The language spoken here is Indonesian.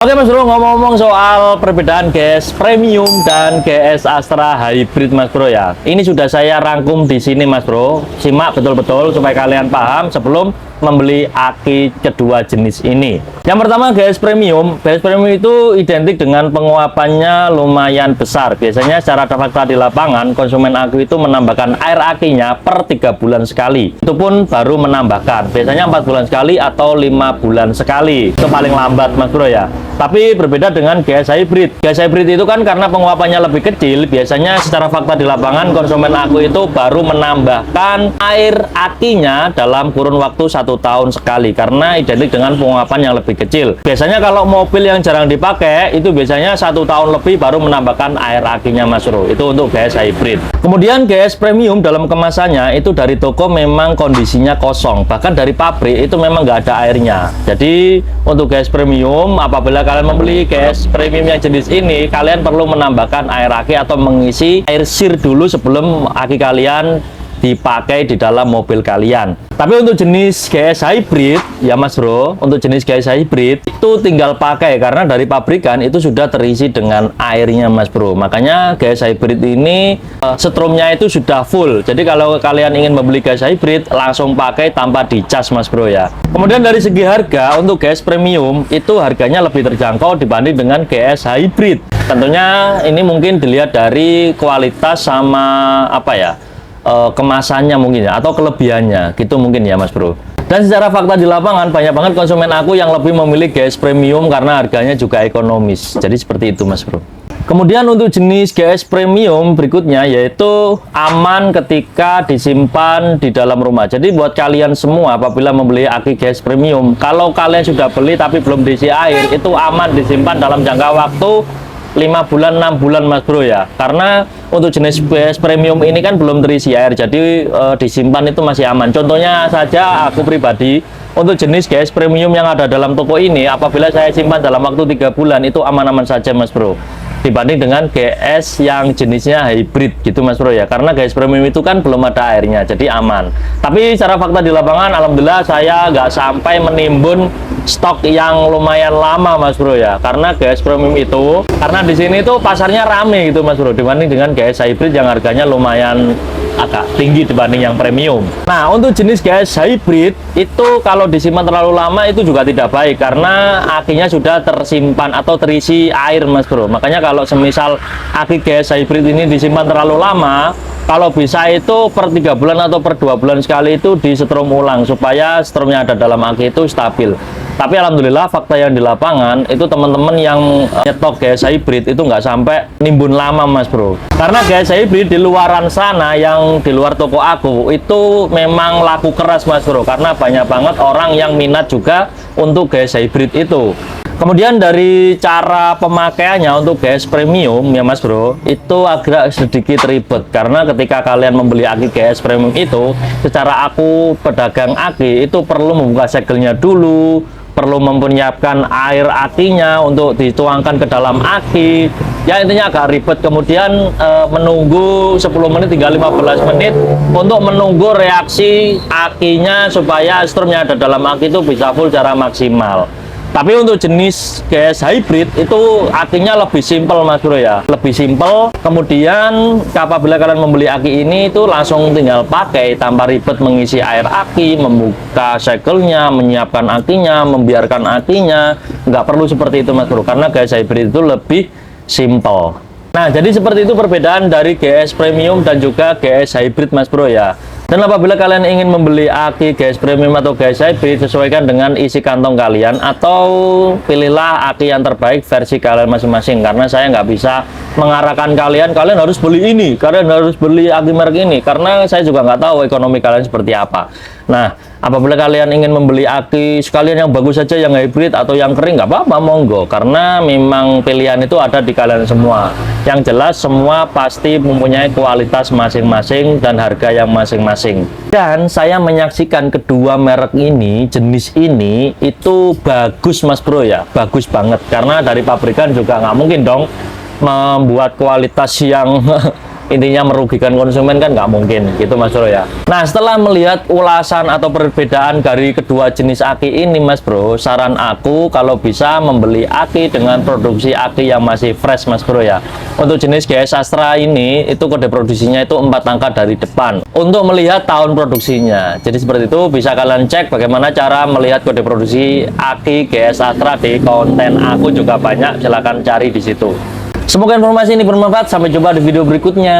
Oke Mas Bro, ngomong-ngomong soal perbedaan gas premium dan gas Astra hybrid Mas Bro ya. Ini sudah saya rangkum di sini Mas Bro. Simak betul-betul supaya kalian paham sebelum membeli aki kedua jenis ini. Yang pertama gas premium. Gas premium itu identik dengan penguapannya lumayan besar. Biasanya secara fakta di lapangan konsumen aki itu menambahkan air akinya per 3 bulan sekali. Itu pun baru menambahkan. Biasanya 4 bulan sekali atau 5 bulan sekali. Itu paling lambat Mas Bro ya. Tapi berbeda dengan gas hybrid. Gas hybrid itu kan karena penguapannya lebih kecil, biasanya secara fakta di lapangan konsumen aku itu baru menambahkan air akinya dalam kurun waktu 1 tahun sekali karena identik dengan penguapan yang lebih kecil. Biasanya kalau mobil yang jarang dipakai itu biasanya 1 tahun lebih baru menambahkan air akinya Mas Bro. Itu untuk gas hybrid. Kemudian gas premium dalam kemasannya itu dari toko memang kondisinya kosong, bahkan dari pabrik itu memang nggak ada airnya. Jadi untuk gas premium apabila kalian membeli gas premium yang jenis ini, kalian perlu menambahkan air aki atau mengisi air sir dulu sebelum aki kalian dipakai di dalam mobil kalian. Tapi untuk jenis gas hybrid ya Mas Bro, untuk jenis gas hybrid itu tinggal pakai karena dari pabrikan itu sudah terisi dengan airnya Mas Bro. Makanya gas hybrid ini setrumnya itu sudah full. Jadi kalau kalian ingin membeli gas hybrid langsung pakai tanpa dicas Mas Bro ya. Kemudian dari segi harga untuk gas premium itu harganya lebih terjangkau dibanding dengan gas hybrid. Tentunya ini mungkin dilihat dari kualitas sama apa ya, kemasannya mungkin ya, atau kelebihannya gitu mungkin ya Mas Bro. Dan secara fakta di lapangan banyak banget konsumen aku yang lebih memilih gas premium karena harganya juga ekonomis. Jadi seperti itu Mas Bro. Kemudian untuk jenis gas premium berikutnya yaitu aman ketika disimpan di dalam rumah. Jadi buat kalian semua apabila membeli aki gas premium, kalau kalian sudah beli tapi belum diisi air, itu aman disimpan dalam jangka waktu 5 bulan 6 bulan Mas Bro ya. Karena untuk jenis gas premium ini kan belum terisi air, jadi disimpan itu masih aman. Contohnya saja aku pribadi untuk jenis gas premium yang ada dalam toko ini, apabila saya simpan dalam waktu 3 bulan itu aman-aman saja Mas Bro, dibanding dengan gas yang jenisnya hybrid gitu Mas Bro ya. Karena gas premium itu kan belum ada airnya, jadi aman. Tapi secara fakta di lapangan alhamdulillah saya nggak sampai menimbun stok yang lumayan lama Mas Bro ya. Karena gas premium itu, karena di sini tuh pasarnya rame gitu Mas Bro, dibanding dengan gas hybrid yang harganya lumayan agak tinggi dibanding yang premium. Nah untuk jenis gas hybrid itu kalau disimpan terlalu lama itu juga tidak baik karena akinya sudah tersimpan atau terisi air Mas Bro. Makanya kalau semisal aki gas hybrid ini disimpan terlalu lama, kalau bisa itu per 3 bulan atau per 2 bulan sekali itu disetrum ulang supaya strumnya ada dalam aki itu stabil. Tapi alhamdulillah fakta yang di lapangan itu teman-teman yang nyetok gas hybrid itu nggak sampai nimbun lama Mas Bro. Karena gas hybrid di luaran sana yang di luar toko aku itu memang laku keras Mas Bro, karena banyak banget orang yang minat juga untuk gas hybrid itu. Kemudian dari cara pemakaiannya untuk gas premium ya Mas Bro, itu agak sedikit ribet karena ketika kalian membeli aki gas premium itu, secara aku pedagang aki itu perlu membuka segelnya dulu, perlu mempersiapkan air akinya untuk dituangkan ke dalam aki. Ya intinya agak ribet. Kemudian menunggu 10 menit hingga 15 menit untuk menunggu reaksi akinya supaya strumnya ada dalam aki itu bisa full secara maksimal. Tapi untuk jenis gas hybrid itu akinya lebih simpel Mas Bro ya, lebih simpel. Kemudian apabila kalian membeli aki ini itu langsung tinggal pakai tanpa ribet mengisi air aki, membuka segelnya, menyiapkan akinya, membiarkan akinya. Nggak perlu seperti itu Mas Bro, karena gas hybrid itu lebih simpel. Nah jadi seperti itu perbedaan dari gas premium dan juga gas hybrid Mas Bro ya. Dan apabila kalian ingin membeli aki gas premium atau gas hybrid, sesuaikan dengan isi kantong kalian atau pilihlah aki yang terbaik versi kalian masing-masing. Karena saya nggak bisa mengarahkan kalian harus beli ini, kalian harus beli aki merek ini, karena saya juga nggak tahu ekonomi kalian seperti apa. Nah apabila kalian ingin membeli aki sekalian yang bagus saja, yang hybrid atau yang kering, nggak apa-apa, monggo, karena memang pilihan itu ada di kalian semua. Yang jelas semua pasti mempunyai kualitas masing-masing dan harga yang masing-masing. Dan saya menyaksikan kedua merek ini, jenis ini itu bagus Mas Bro ya, bagus banget. Karena dari pabrikan juga nggak mungkin dong membuat kualitas yang intinya merugikan konsumen kan nggak mungkin gitu Mas Bro ya. Nah, setelah melihat ulasan atau perbedaan dari kedua jenis aki ini Mas Bro, saran aku kalau bisa membeli aki dengan produksi aki yang masih fresh Mas Bro ya. Untuk jenis GS Astra ini itu kode produksinya itu 4 angka dari depan untuk melihat tahun produksinya. Jadi seperti itu, bisa kalian cek bagaimana cara melihat kode produksi aki GS Astra di konten aku juga banyak, silahkan cari di situ. Semoga informasi ini bermanfaat. Sampai jumpa di video berikutnya.